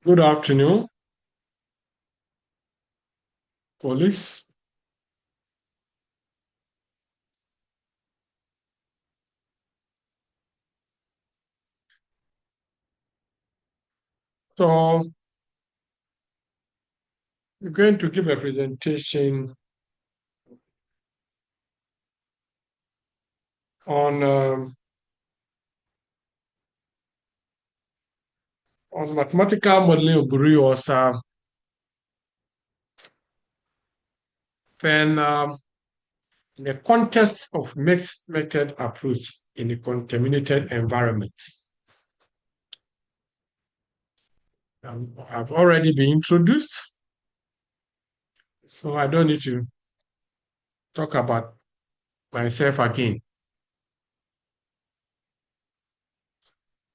Good afternoon, colleagues. So, we're going to give a presentation on mathematical modeling of Borel-Osa, then in the context of mixed method approach in a contaminated environment. I've already been introduced, so I don't need to talk about myself again.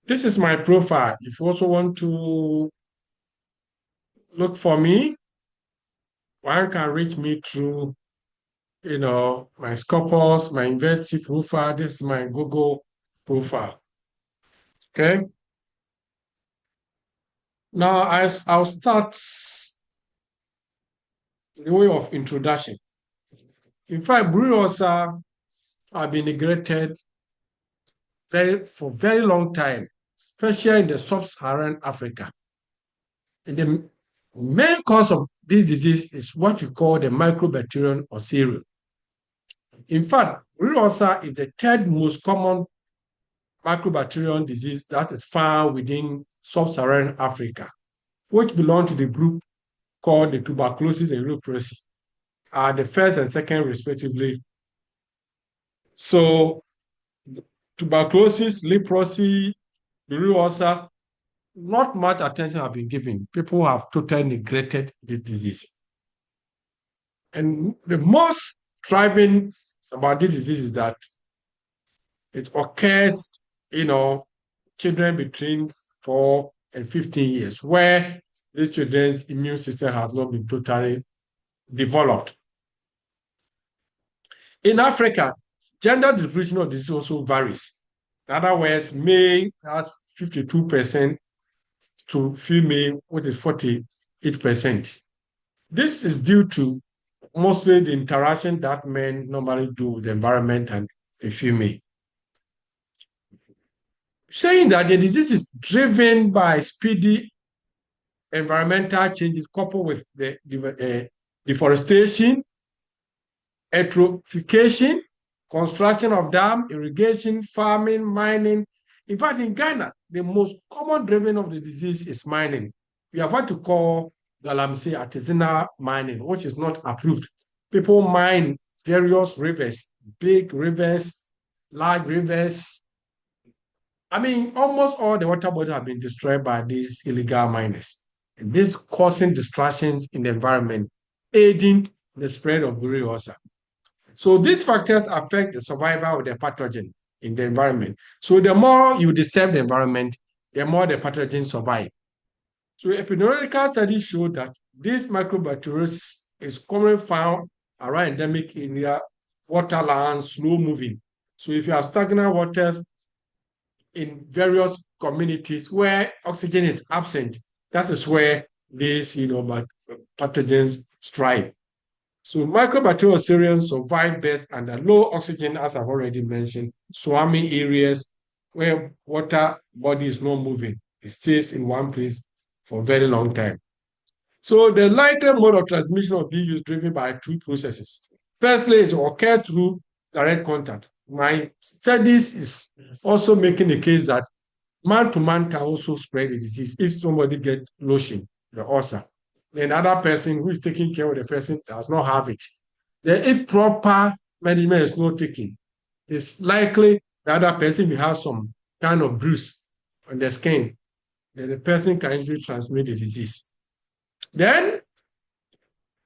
This is my profile. If you also want to look for me, one can reach me through my Scopus, my university profile. This is my Google profile. Okay. Now, I'll start the way of introduction. In fact, Borel-Osa have been neglected for very long time, especially in the sub-Saharan Africa. And the main cause of this disease is what we call the Mycobacterium cereum. In fact, Borel-Osa is the third most common microbacterium disease that is found within sub-Saharan Africa, which belong to the group called the tuberculosis and leprosy, are the first and second respectively. So tuberculosis, leprosy, Borel-Osa, not much attention has been given. People have totally neglected this disease. And the most driving about this disease is that it occurs, children between 4 and 15 years, where these children's immune system has not been totally developed. In Africa, gender distribution of disease also varies. In other words, male has 52% to female, which is 48%. This is due to mostly the interaction that men normally do with the environment and the female. Saying that the disease is driven by speedy environmental changes coupled with the deforestation, eutrophication, construction of dam, irrigation, farming, mining. In fact, in Ghana, the most common driven of the disease is mining. We have what to call galamsey artisanal mining, which is not approved. People mine various rivers, big rivers, large rivers. I mean, almost all the water bodies have been destroyed by these illegal miners. And this causing distractions in the environment, aiding the spread of Borreliosa. So these factors affect the survival of the pathogen in the environment. So the more you disturb the environment, the more the pathogen survive. So epidemiological studies show that this microbacteriosis is commonly found around endemic area, waterlands, slow moving. So if you have stagnant waters in various communities where oxygen is absent, that is where these pathogens thrive. So Mycobacterium cereum survive best under low oxygen, as I've already mentioned, swarming areas where water body is not moving. It stays in one place for a very long time. So the likely mode of transmission of BU is driven by two processes. Firstly, it occurs through direct contact. My studies is also making the case that man-to-man can also spread the disease if somebody gets lotion, the ulcer. Then another person who is taking care of the person does not have it. Then if proper management is not taken, it's likely the other person will have some kind of bruise on the skin. Then the person can easily transmit the disease. Then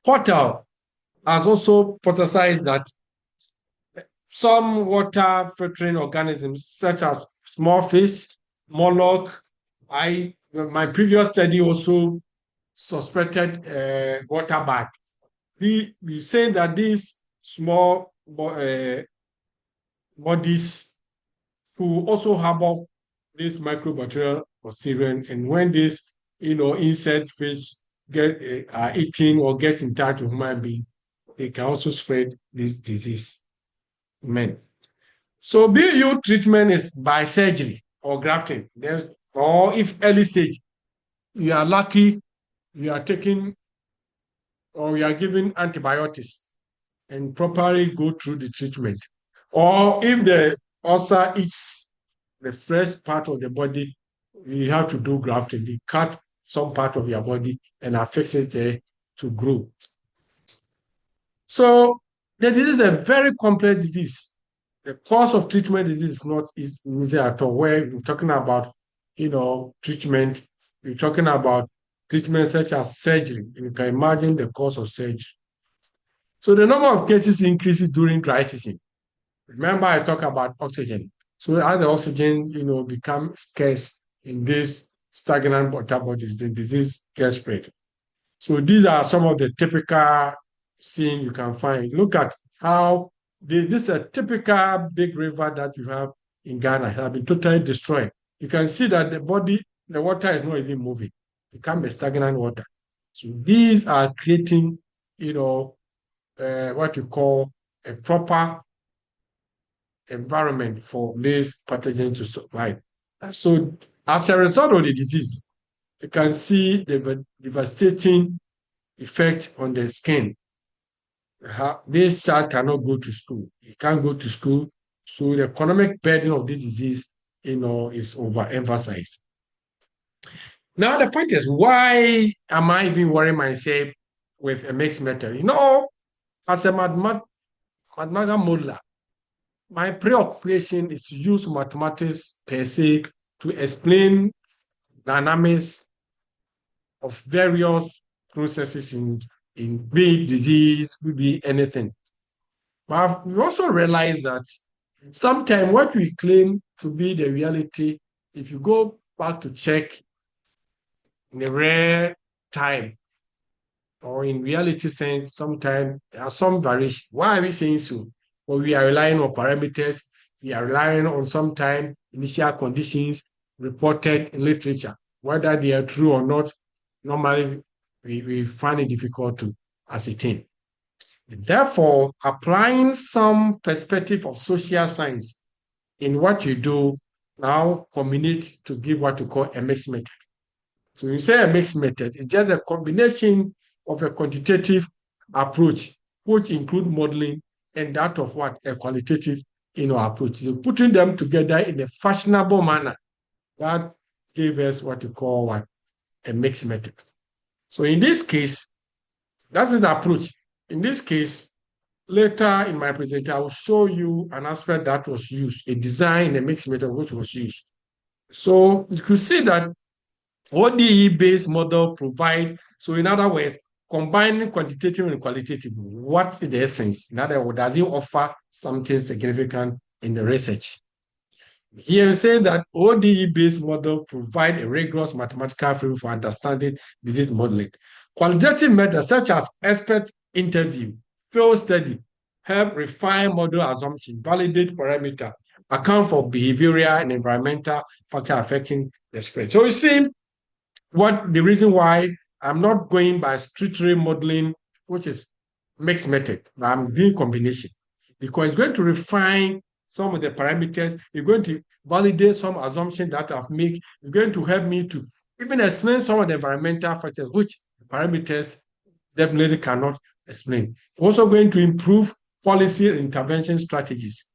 Portal has also hypothesized that some water filtering organisms, such as small fish, mollusk, my previous study also suspected water bag. We saying that these small bodies who also harbor this microbacterial cereum, and when this insect, fish get are eating or get in touch with human being, they can also spread this disease in men. So BU treatment is by surgery or grafting. Or if early stage, you are lucky, you are taking or you are given antibiotics and properly go through the treatment. Or if the ulcer eats the fresh part of the body, you have to do grafting. You cut some part of your body and affix it there to grow. So the disease is a very complex disease. The course of treatment disease is not easy at all. Where we're talking about, treatment, we're talking about treatment such as surgery. You can imagine the course of surgery. So the number of cases increases during dry season. Remember, I talked about oxygen. So as the oxygen, becomes scarce in these stagnant water bodies, the disease gets spread. So these are some of the typical scenes you can find. Look at how this is a typical big river that you have in Ghana. It has been totally destroyed. You can see that the water is not even moving. It becomes a stagnant water. So these are creating, what you call a proper environment for these pathogens to survive. So as a result of the disease, you can see the devastating effect on the skin. This child cannot go to school. He can't go to school. So the economic burden of this disease, is overemphasized. Now the point is, why am I even worrying myself with a mixed method? As a mathematical modeler, my preoccupation is to use mathematics per se to explain dynamics of various processes in be it disease, could be anything. But we also realize that sometimes what we claim to be the reality, if you go back to check in a rare time or in reality sense, sometimes there are some variations. Why are we saying so? Well, we are relying on parameters. We are relying on sometimes initial conditions reported in literature. Whether they are true or not, normally we find it difficult to ascertain. Therefore, applying some perspective of social science in what you do now culminates to give what you call a mixed method. So you say a mixed method, it's just a combination of a quantitative approach, which include modeling and that of what a qualitative approach. So putting them together in a fashionable manner, that gave us what you call a mixed method. So in this case, that's the approach. In this case, later in my presentation, I will show you an aspect that was used, a design in a mixed method which was used. So you could see that ODE-based model provide, so in other words, combining quantitative and qualitative, what is the essence? In other words, does it offer something significant in the research? Here you say that ODE-based model provide a rigorous mathematical framework for understanding disease modeling. Qualitative methods such as expert interview, field study, help refine model assumption, validate parameter, account for behavioral and environmental factors affecting the spread. So you see the reason why I'm not going by strictly modeling, which is mixed method, but I'm doing combination because it's going to refine some of the parameters. You're going to validate some assumptions that I've made. It's going to help me to even explain some of the environmental factors, which parameters definitely cannot explain. Also going to improve policy and intervention strategies.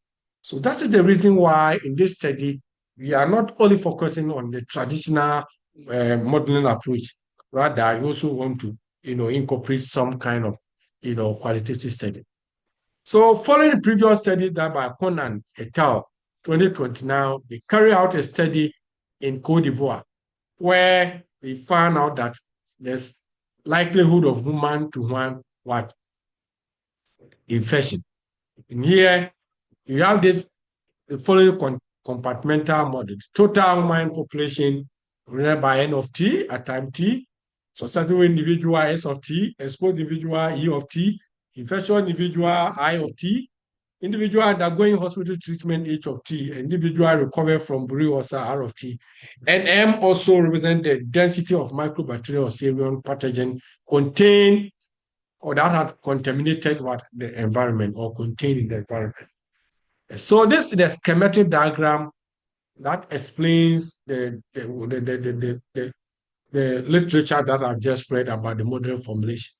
So that is the reason why in this study, we are not only focusing on the traditional modeling approach, rather I also want to, incorporate some kind of, qualitative study. So following the previous studies done by Conan et al. 2020 now, they carry out a study in Cote d'Ivoire where they found out that there's likelihood of human-to-human infection. In here, you have the following compartmental model. Total human population by N of T at time T, susceptible individual S of T, exposed individual E of T, infectious individual I of T, Individual undergoing hospital treatment, H of T, individual recovered from Borreliosis, R of T. And M also represent the density of microbacterial or Sarian pathogen contained or that had contaminated what the environment or contained in the environment. So this is the schematic diagram that explains the literature that I've just read about the model formulation.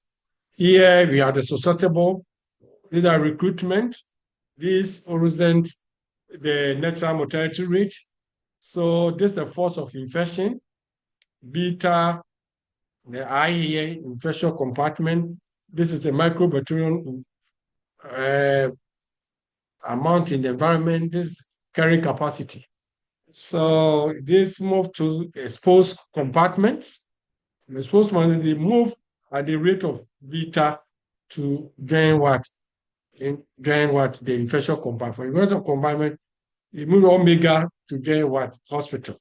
Here we have the susceptible. These are recruitment. These represent the natural mortality rate. So this is the force of infection. Beta, the I here, infection compartment. This is the microbacterium amount in the environment. This carrying capacity. So this move to exposed compartments. The exposed compartment, they move at the rate of beta to join what? Join what? The infection compartment. Infection compartment, you move omega to join what? Hospital.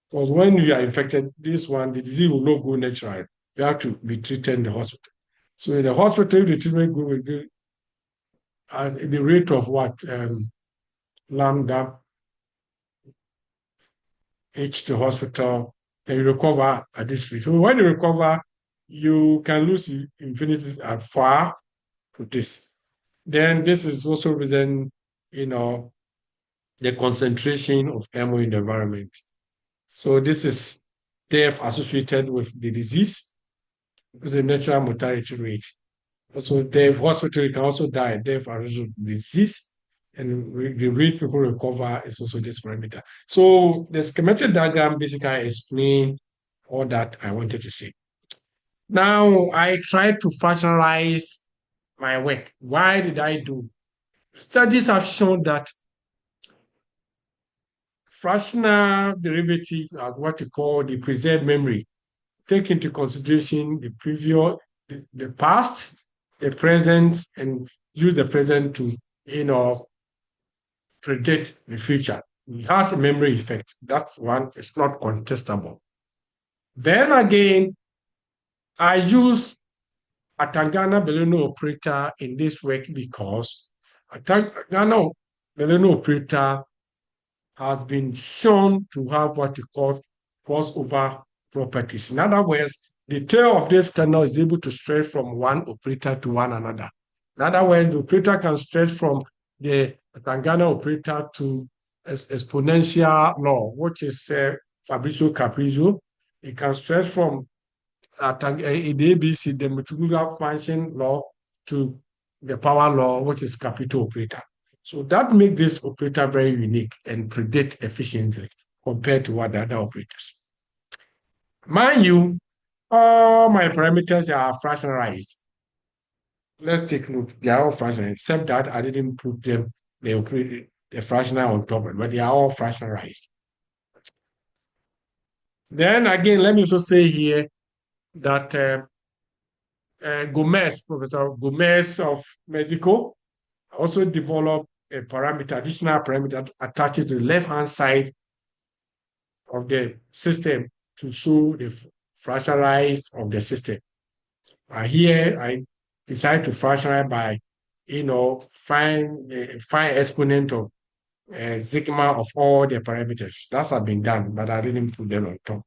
Because when you are infected, this one, the disease will not go natural. You have to be treated in the hospital. So in the hospital, the treatment will be at the rate of what? Lambda H to hospital, and you recover at this rate. So when you recover, you can lose infinity at far to this. Then this is also represent, the concentration of MO in the environment. So this is death associated with the disease. It's a natural mortality rate. Also, death hospital can also die. Death as a result of the disease, and the rate people recover is also this parameter. So the schematic diagram basically explains all that I wanted to say. Now I tried to fractionalize my work. Why did I do? Studies have shown that fractional derivative are what we call the preserved memory. Take into consideration the previous, the past, the present, and use the present to, predict the future. It has a memory effect. That one is not contestable. Then again, I use a Tangana-Bellino operator in this work because a Tangana-Bellino operator has been shown to have what we call crossover properties. In other words, the tail of this kernel is able to stretch from one operator to one another. In other words, the operator can stretch from the Tangana operator to exponential law, which is Fabrizio-Caprizio. It can stretch from the ABC, the multiplicative function law, to the power law, which is capital operator. So that makes this operator very unique and predict efficiently compared to what the other operators. Mind you, all my parameters are fractionalized. Let's take a look. They are all fractional, except that I didn't put them, the fractional on top, but they are all fractionalized. Then again, let me also say here that Professor Gomez of Mexico, also developed a parameter, additional parameter attached to the left-hand side of the system to show the fractionalized of the system. Here, I decided to fractionalize by, find exponent of sigma of all the parameters. That's have been done, but I didn't put them on top.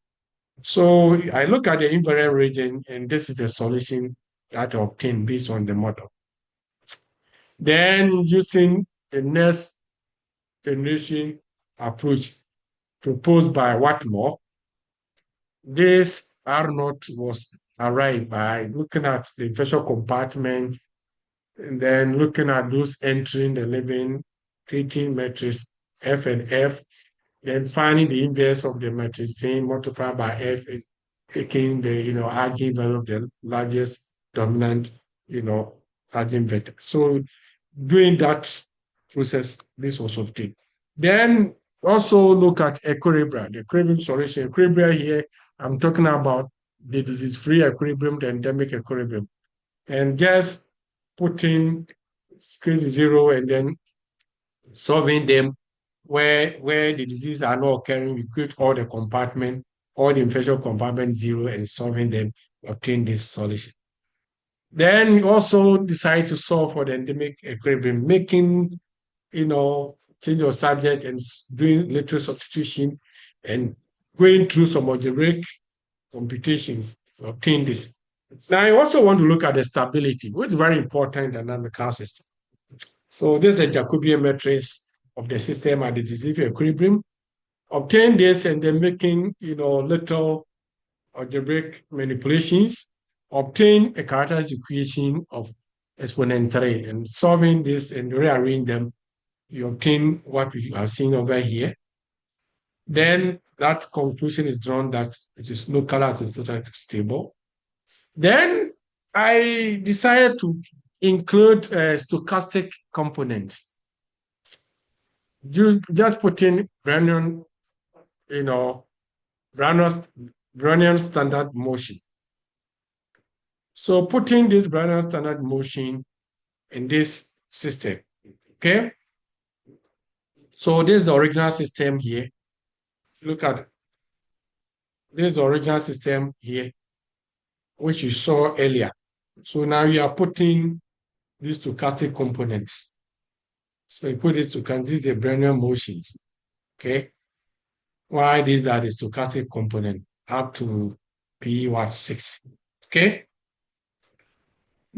So I look at the invariant region, and this is the solution that I obtained based on the model. Then using the next generation approach proposed by Watmore, this R0 was arrived by looking at the infection compartment and then looking at those entering the living, creating matrix F and F, then finding the inverse of the matrix V multiplied by F and taking the, eigenvalue of the largest dominant, eigenvector. So doing that process, this was obtained. Then also look at equilibria, the equilibrium solution. Equilibria here, I'm talking about the disease-free equilibrium, the endemic equilibrium. And just putting crazy zero and then solving them where the diseases are not occurring, we create all the compartment, all the infection compartment zero and solving them, obtain this solution. Then we also decide to solve for the endemic equilibrium, making change your subject and doing literal substitution and going through some algebraic computations to obtain this. Now, I also want to look at the stability, which is very important in the dynamical system. So this is the Jacobian matrix of the system at the de Sitter equilibrium. Obtain this and then making, little algebraic manipulations, obtain a characteristic equation of exponent 3 and solving this and rearrange them, you obtain what we have seen over here. Then that conclusion is drawn that it is local asymptotic stable. Then I decided to include stochastic components. You just put in Brownian, Brownian standard motion. So putting this Brownian standard motion in this system, okay? So this is the original system here. Look at this is the original system here, which you saw earlier. So now you are putting these stochastic components. So you put it to this the Brownian motions, okay? Why these are the stochastic component up to P6, okay?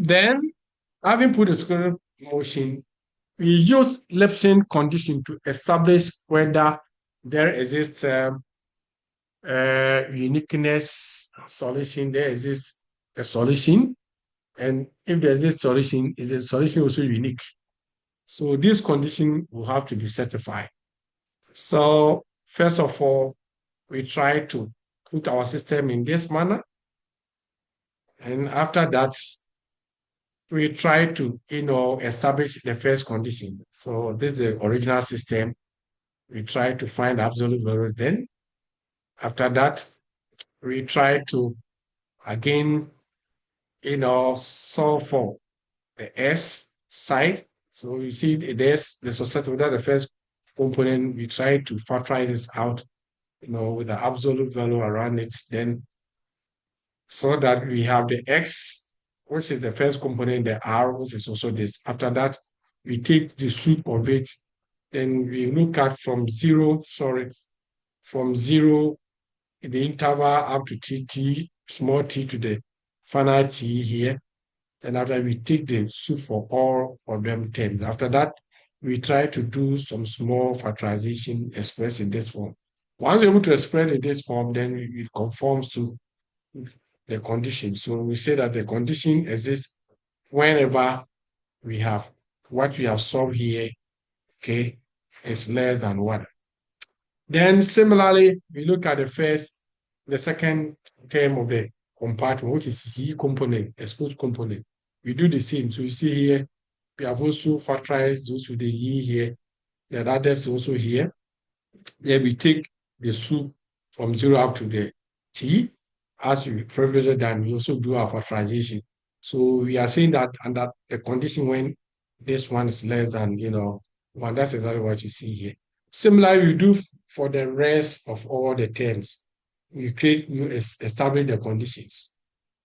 Then, having put the stochastic motion, we use Lipson condition to establish whether there exists uniqueness solution, there exists a solution, and if there exists solution, is the solution also unique? So this condition will have to be certified. So first of all, we try to put our system in this manner. And after that, we try to, establish the first condition. So this is the original system. We try to find absolute value. Then after that, we try to, again, solve for the S side. So you see there's the society without the first component, we try to factorize this out, with the absolute value around it, then so that we have the X, which is the first component, the R, which is also this. After that, we take the soup of it, then we look at from zero, in the interval up to t, small t to the final t here. And after we take the soup for all of them terms. After that, we try to do some small factorization expressed in this form. Once we're able to express in this form, then it conforms to the condition. So we say that the condition exists whenever we have what we have solved here, okay, is less than 1. Then similarly, we look at the second term of the compartment, which is Y component, exposed component. We do the same. So you see here, we have also factorized those with the Y here. The others also here. Then we take the soup from 0 up to the T. As we previously done, we also do our factorization. So we are saying that under the condition when this one is less than, 1, that's exactly what you see here. Similarly, we do for the rest of all the terms. We establish the conditions.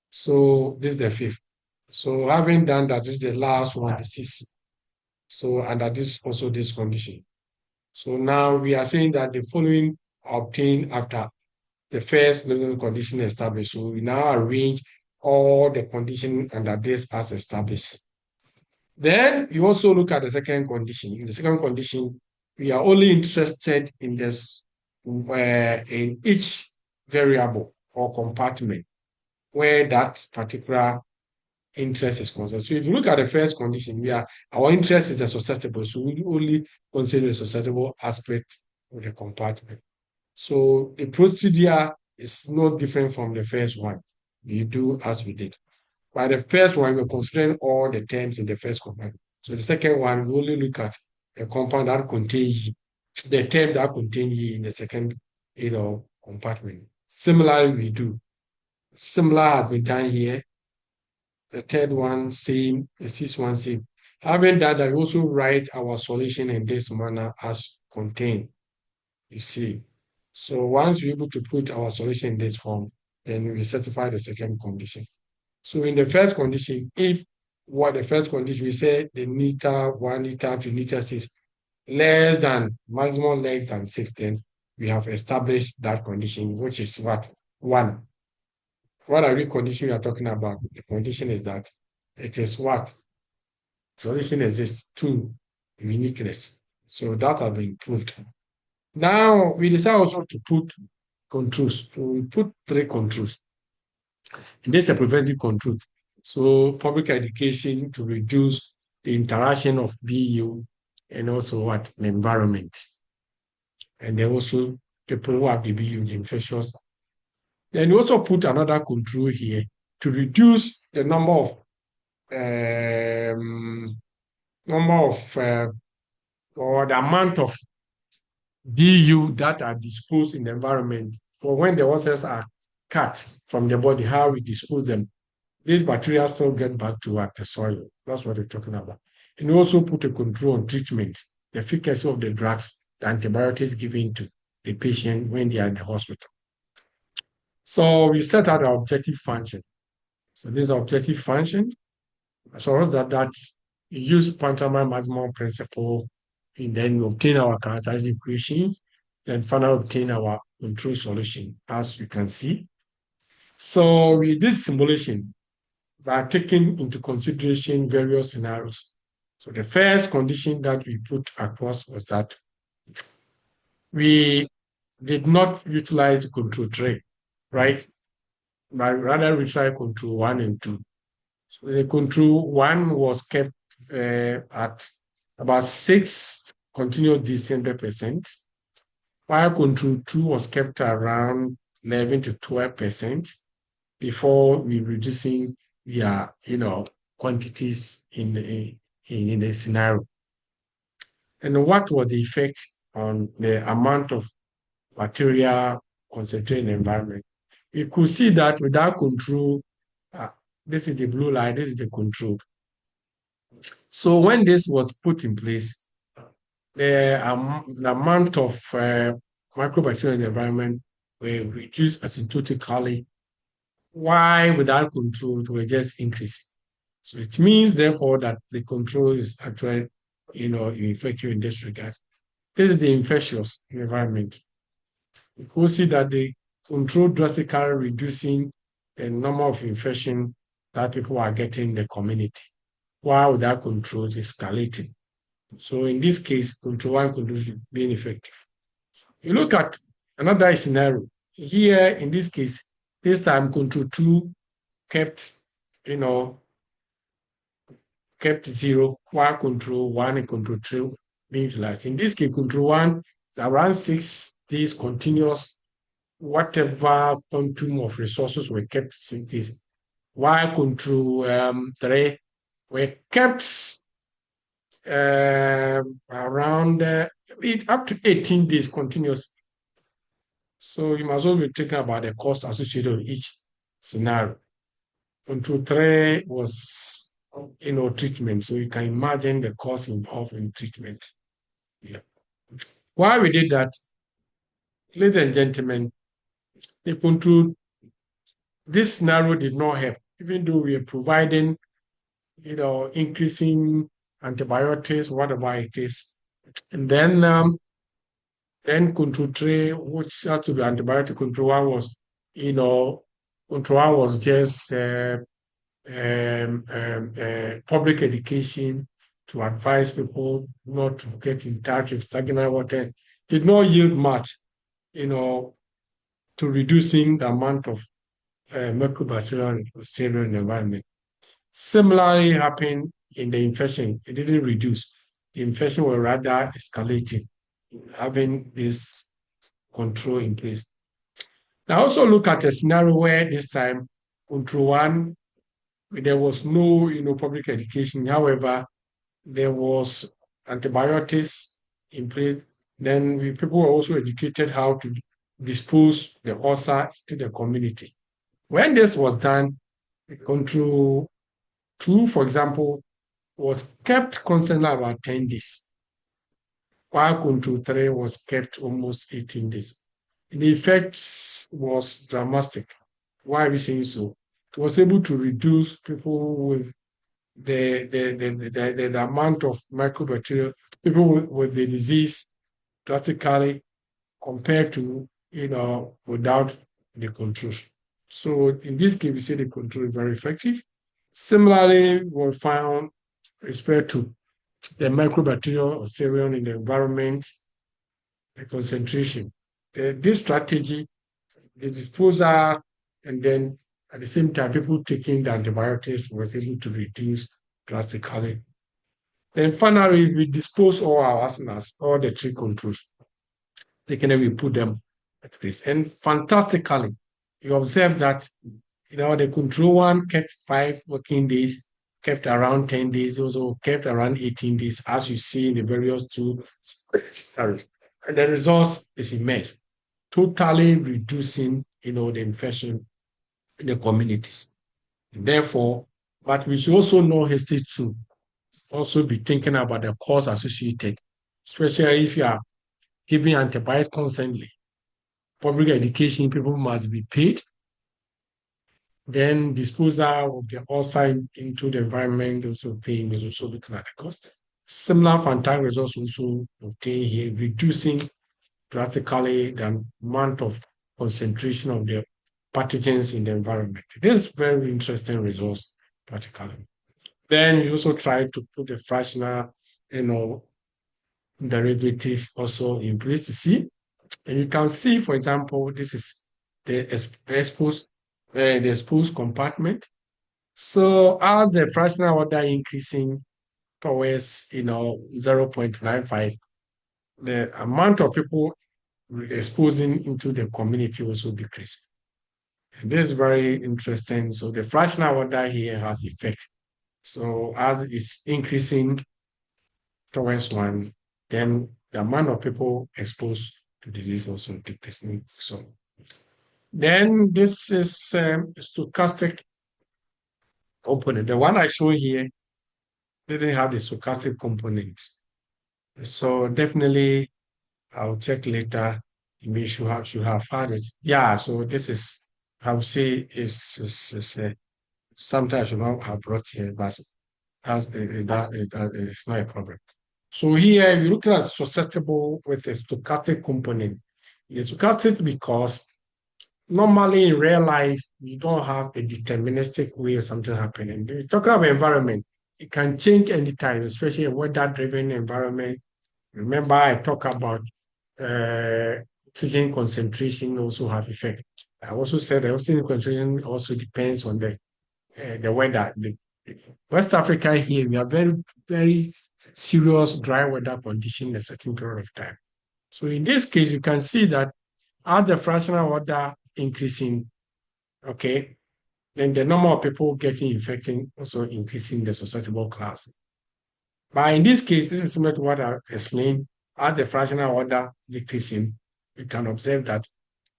So this is the 5th. So having done that, this is the last one, the 6th. So under this also this condition. So now we are saying that the following are obtained after the first level condition established. So we now arrange all the conditions under this as established. Then you also look at the second condition. In the second condition, we are only interested in this in each variable or compartment where that particular interest is concerned. So if you look at the first condition, our interest is the susceptible. So we only consider the susceptible aspect of the compartment. So the procedure is not different from the first one. We do as we did. By the first one, we're considering all the terms in the first compartment. So the second one, we only look at a compound that contains the term that contains in the second, compartment. Similarly, we do. Similar has been done here. The third one, same. The sixth one, same. Having that, I also write our solution in this manner as contained. You see. So once we're able to put our solution in this form, then we certify the second condition. So in the first condition, if what the first condition, we say the neta 1, neta 2, neta 6, less than maximum less than 16, we have established that condition, which is what? One. What are the condition we are talking about? The condition is that it is what? Solution exists. Two, uniqueness. So that has been proved. Now we decide also to put controls. So we put three controls. And this is a preventive control. So public education to reduce the interaction of BU and also what? The environment. And then also people who have the BU, the infectious. Then you also put another control here to reduce the or the amount of BU that are disposed in the environment for when the others are cut from the body, how we dispose them. These bacteria still get back to the soil. That's what we're talking about. And we also put a control on treatment, the efficacy of the drugs, the antibiotics given to the patient when they are in the hospital. So we set out our objective function. So this objective function, so that you use Pantama maximum principle, and then we obtain our characteristic equations, and finally obtain our control solution, as you can see. So we did simulation by taking into consideration various scenarios. So the first condition that we put across was that we did not utilize control 3, right? But rather we tried control 1 and 2. So the control 1 was kept at about 6 continuous December%, while control 2 was kept around 11 to 12% before we reducing their quantities in the scenario. And what was the effect on the amount of bacteria concentrated in the environment? We could see that without control, this is the blue line, this is the control. So when this was put in place, the amount of microbacteria in the environment were reduced asymptotically, while without control, it will just increase. So it means, therefore, that the control is actually, effective in this regard. This is the infectious environment. You could see that the control drastically reducing the number of infection that people are getting in the community, while without control is escalating. So in this case, control 1 control being effective. You look at another scenario. Here, in this case, this time control 2 kept, kept 0, while control 1 and control 3 being utilized. In this case, control 1 around 6 days continuous, whatever quantum of resources were kept 6 days, while control 3 were kept around up to 18 days continuous. So you must also be thinking about the cost associated with each scenario. Control 3 was, treatment. So you can imagine the cost involved in treatment. Yeah. Why we did that, ladies and gentlemen, the control, this scenario did not help, even though we are providing, increasing antibiotics, whatever it is. And then control 3, which has to be antibiotic, control 1 was, control 1 was just public education to advise people not to get in touch with stagnant water, did not yield much, to reducing the amount of microbacterial cellular in the environment. Similarly happened in the infection. It didn't reduce. The infection was rather escalating, having this control in place. Now also look at a scenario where this time control 1, there was no public education. However, there was antibiotics in place. Then people were also educated how to dispose the ulcer to the community. When this was done, control 2, for example, was kept constantly about 10 days, while control 3 was kept almost 18 days. The effect was dramatic. Why are we saying so? It was able to reduce people with the amount of microbacterial people with the disease drastically compared to, without the controls. So in this case, we say the control is very effective. Similarly, we found respect to the microbacterial or cereal in the environment, the concentration. This strategy, the disposal, and then at the same time, people taking the antibiotics was able to reduce drastically. Then finally, we dispose all our arsenals, all the three controls, taking them, we put them at place. And fantastically, you observe that the control one kept 5 working days, kept around 10 days, also kept around 18 days, as you see in the various two studies. And the result is immense, totally reducing, the infection in the communities. And therefore, but we should also not hesitate to also be thinking about the cost associated, especially if you are giving antibiotics constantly. Public education, people must be paid. Then disposal of the outside into the environment, also paying is also looking at the cost. Similar fantastic results also obtained here, reducing drastically the amount of concentration of the pathogens in the environment. This is very interesting results, practically. Then you also try to put the fractional, derivative also in place to see. And you can see, for example, this is the exposed compartment. So as the fractional order increasing towards 0.95, the amount of people exposing into the community also decreasing. And this is very interesting. So the fractional order here has effect. So as it's increasing towards one, then the amount of people exposed to disease also decreasing. So then this is stochastic component. The one I show here didn't have the stochastic component. So definitely I'll check later. You should have had it. Yeah, so this is, I would say, is something I should not have brought here, but it's not a problem. So here you're looking at susceptible with a stochastic component. It's stochastic because normally in real life, you don't have a deterministic way of something happening. You're talking about environment, it can change anytime, especially a weather-driven environment. Remember, I talk about oxygen concentration also have effect. I also said the oxygen concentration also depends on the weather. West Africa here, we have very, very serious dry weather condition in a certain period of time. So in this case, you can see that as the fractional order increasing, okay, then the number of people getting infected also increasing the susceptible class. But in this case, this is similar to what I explained. As the fractional order decreasing, you can observe that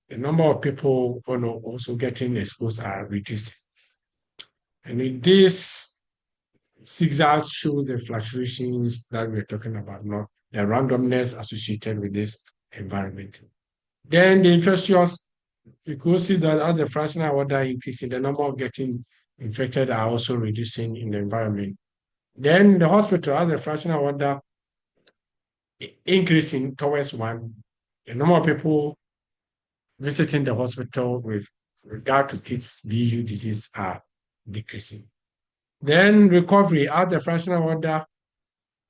the number of people also getting exposed are reducing. And in this zigzag shows the fluctuations that we're talking about, not the randomness associated with this environment. Then the infectious, you could see that as the fractional order increasing, the number of getting infected are also reducing in the environment. Then the hospital, as the fractional order increasing towards one, the number of people visiting the hospital with regard to this VU disease are decreasing. Then recovery, as the fractional order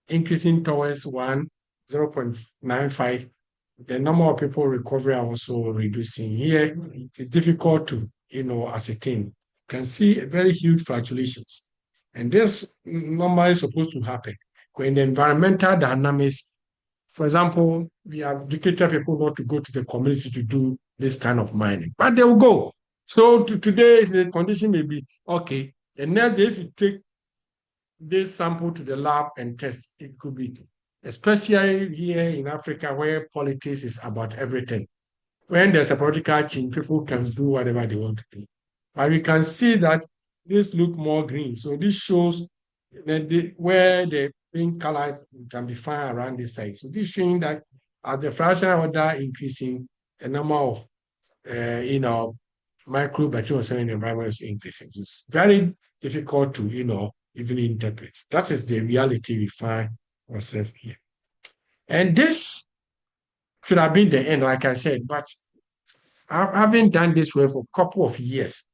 increasing towards 0.95, the number of people recovering are also reducing. Here, it's difficult to, ascertain. You can see very huge fluctuations. And this normally is supposed to happen when the environmental dynamics, for example, we have educated people not to go to the community to do this kind of mining, but they will go. So today, the condition may be okay. And next day, if you take this sample to the lab and test, it could be, especially here in Africa where politics is about everything. When there's a political change, people can do whatever they want to do. But we can see that this look more green. So this shows that where the pink colors can be found around this side. So this showing that as the fractional order increasing, the number of microbacterial in the environment is increasing. It's very difficult to even interpret. That is the reality we find ourselves here. And this should have been the end, like I said, but I haven't done this way for a couple of years.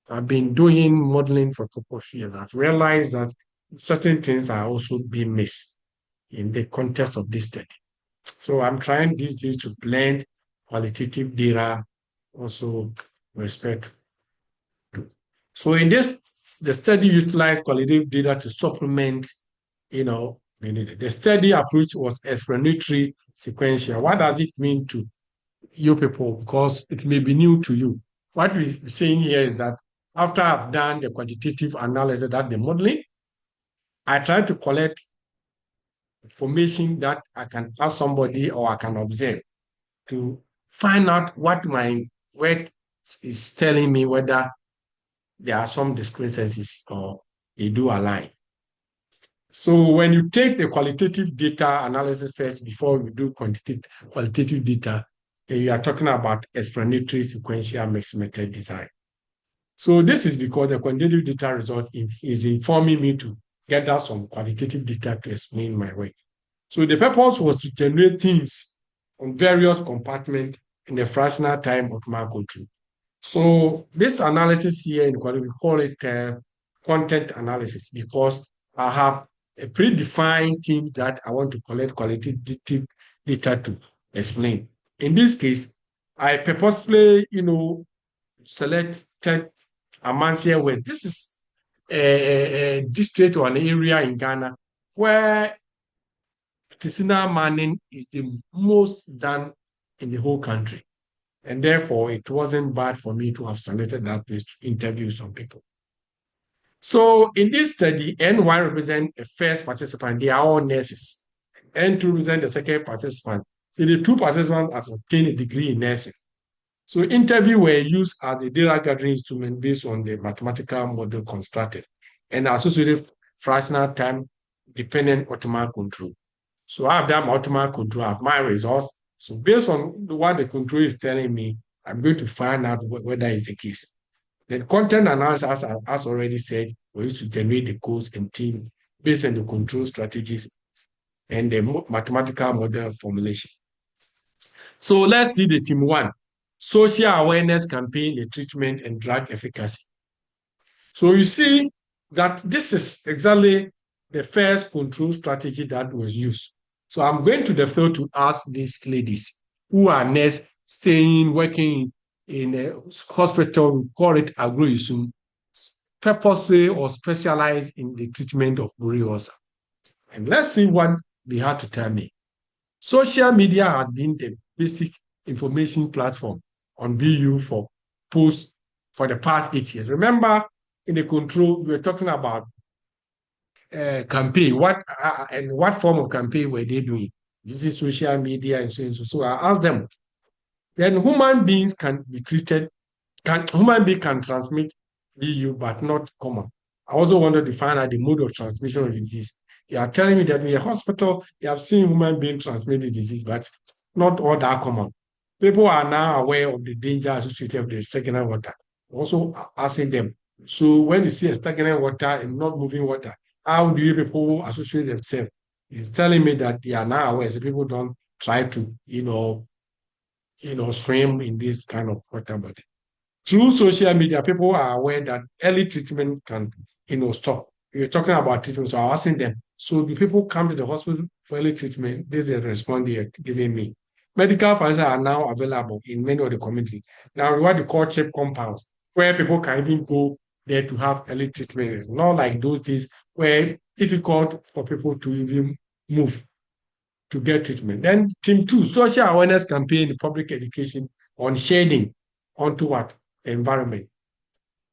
I've been doing modeling for a couple of years. I've realized that certain things are also being missed in the context of this study. So I'm trying these days to blend qualitative data also with respect to. So in this, the study utilized qualitative data to supplement, the study approach was explanatory sequential. What does it mean to you people? Because it may be new to you. What we're saying here is that after I've done the quantitative analysis, that the modeling, I try to collect information that I can ask somebody or I can observe to find out what my work is telling me, whether there are some discrepancies or they do align. So when you take the qualitative data analysis first before you do qualitative data, you are talking about explanatory sequential mixed method design. So this is because the quantitative data result is informing me to gather some qualitative data to explain my work. So the purpose was to generate themes on various compartments in the fractional time optimal control. So this analysis here in quality, we call it content analysis, because I have a predefined theme that I want to collect qualitative data to explain. In this case, I purposefully, selected Amansia West. This is a district or an area in Ghana where artisanal mining is the most done in the whole country. And therefore, it wasn't bad for me to have selected that place to interview some people. So in this study, N1 represents the first participant. They are all nurses. N2 represents the second participant. So the two participants have obtained a degree in nursing. So interview were used as a data gathering instrument based on the mathematical model constructed and associated fractional time dependent optimal control. So I have done my optimal control, I have my results. So based on what the control is telling me, I'm going to find out whether it's the case. Then content analysis, as already said, we used to generate the codes and team based on the control strategies and the mathematical model formulation. So let's see the team one. Social awareness campaign, the treatment and drug efficacy. So you see that this is exactly the first control strategy that was used. So I'm going to the field to ask these ladies who are nurses staying, working in a hospital, we call it agroisum, purposely or specialized in the treatment of borreliosis. And let's see what they had to tell me. Social media has been the basic information platform on BU for posts for the past 8 years. Remember, in the control, we were talking about campaign. What form of campaign were they doing? Using social media and so on. So I asked them. Then human beings can be treated. Human being can transmit BU, but not common. I also wanted to find out the mode of transmission of disease. You are telling me that in a hospital, you have seen human beings transmit the disease, but not all that common. People are now aware of the danger associated with the stagnant water. Also asking them, so when you see a stagnant water and not moving water, how do you people associate themselves? It's telling me that they are now aware, so people don't try to, swim in this kind of water body. Through social media, people are aware that early treatment can, stop. You're talking about treatment, so I was asking them, so do people come to the hospital for early treatment? This is the response they are giving me. Medical facilities are now available in many of the communities. Now, what we call CHIP compounds, where people can even go there to have early treatment. It's not like those days where it's difficult for people to even move to get treatment. Then team 2, social awareness campaign, public education on shading onto what? The environment.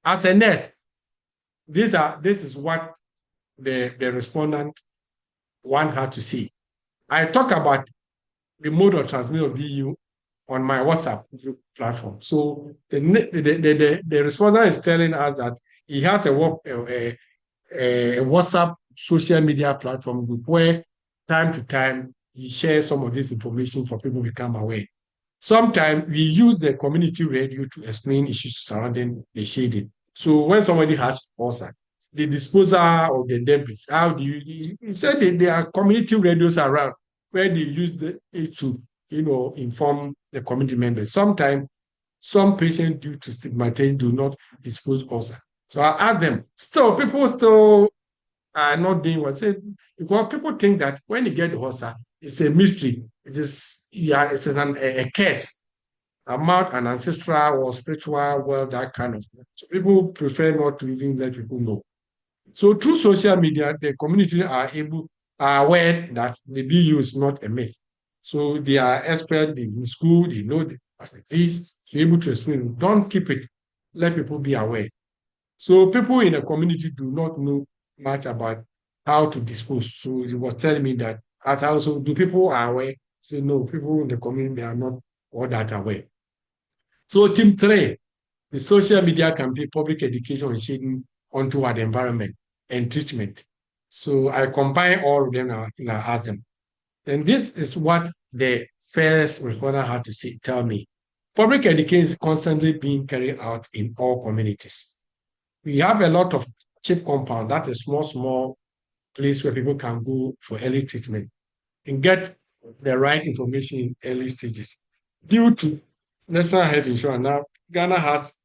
As a nurse, this is what the respondent one had to say. I talk about the mode of transmission of BU on my WhatsApp group platform. So the respondent is telling us that he has a WhatsApp social media platform group where time to time he shares some of this information for people to become aware. Sometimes we use the community radio to explain issues surrounding the shading. So when somebody has ulcer, the disposal of the debris. How do you, he said that there are community radios around where they use it to, inform the community members. Sometimes some patients, due to stigmatization, do not dispose also. So I asked them, people still are not doing what said, because people think that when you get the HOSA, it's a mystery. It is, yeah, it is a curse about an ancestral or spiritual world, that kind of thing. So people prefer not to even let people know. So through social media, the community are aware that the BU is not a myth. So they are expert in school, they know this, to be able to explain. Don't keep it. Let people be aware. So people in the community do not know much about how to dispose. So he was telling me that, as I also do, people are aware. So no, people in the community are not all that aware. So team three, the social media campaign, public education and shading onto our environment and treatment. So I combine all of them and I ask them. And this is what the first responder had to say, tell me. Public education is constantly being carried out in all communities. We have a lot of cheap compound, that is small place where people can go for early treatment and get the right information in early stages. Due to national health insurance, now Ghana has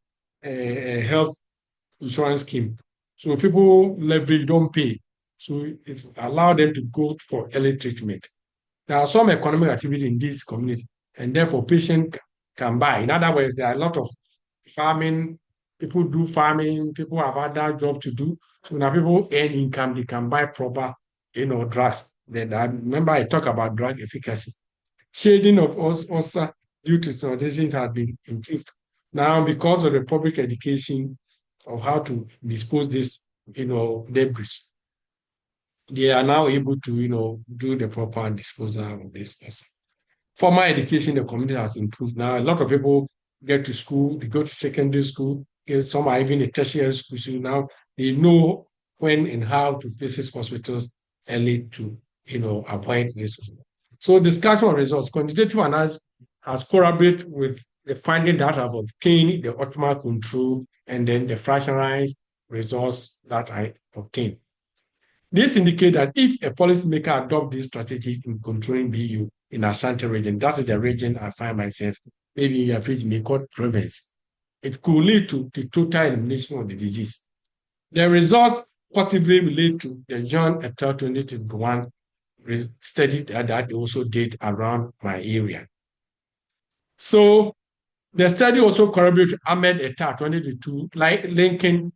a health insurance scheme. So people leverage, don't pay. So it allow them to go for early treatment. There are some economic activity in this community, and therefore patient can buy. In other words, there are a lot of farming, people do farming, people have other job to do. So now people earn income, they can buy proper, drugs. Then I remember I talk about drug efficacy. Shading of us also due to standardization has been improved. Now, because of the public education of how to dispose this, debris, they are now able to, do the proper disposal of this person. Formal education in the community has improved. Now, a lot of people get to school, they go to secondary school, some are even in tertiary school. So now they know when and how to visit hospitals early to, avoid this. So discussion of results, quantitative analysis has corroborated with the finding that have obtained the optimal control and then the fractionalized results that I obtained. This indicates that if a policymaker adopts these strategies in controlling BU in Ashanti region, that is the region I find myself, maybe you have may call province, it could lead to the total elimination of the disease. The results possibly relate to the John et al. 2021 study that they also did around my area. So the study also corroborated Ahmed et al. 2022, like linking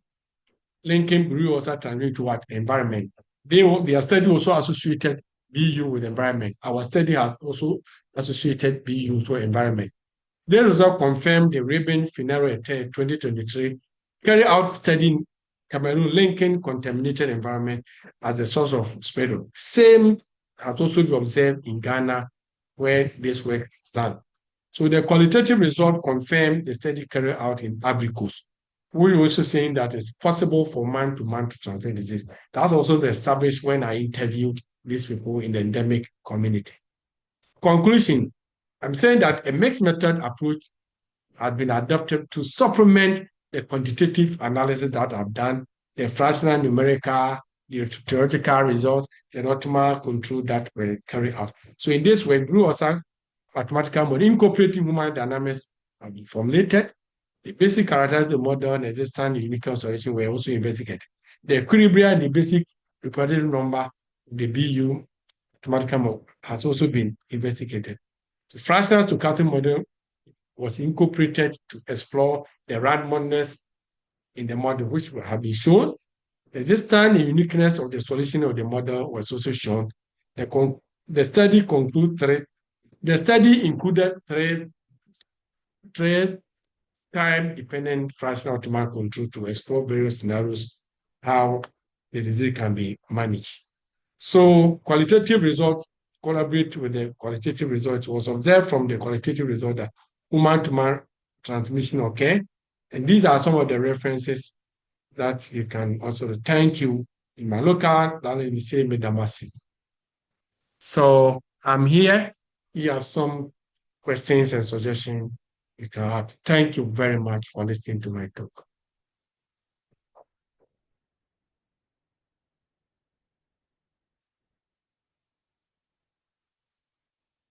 Blue Ocean transmission to what environment. Their study also associated BU with environment. Our study has also associated BU with environment. The result confirmed the Rabin Finero et al. 2023 carry out study in Cameroon linking contaminated environment as a source of spread. Same has also been observed in Ghana where this work is done. So the qualitative result confirmed the study carried out in Ivory Coast. We're also saying that it's possible for man to transmit disease. That's also been established when I interviewed these people in the endemic community. Conclusion, I'm saying that a mixed method approach has been adopted to supplement the quantitative analysis that I've done, the fractional numerical, the theoretical results, the optimal control that were carried out. So in this way, Blue Ocean mathematical model incorporating human dynamics have been formulated. The basic characteristics of the model and existing unique solution were also investigated. The equilibrium and the basic reproductive number, the BU mathematical model, has also been investigated. The fractional stochastic model was incorporated to explore the randomness in the model, which have been shown. The existence and uniqueness of the solution of the model was also shown. The study concluded the study included three time-dependent fractional optimal control to explore various scenarios how the disease can be managed. So qualitative results collaborate with the qualitative results. It was observed from the qualitative result that human-to-man transmission occur. And these are some of the references that you can also thank you in my local, let me say Medamasi. So I'm here. You have some questions and suggestions you can add. Thank you very much for listening to my talk.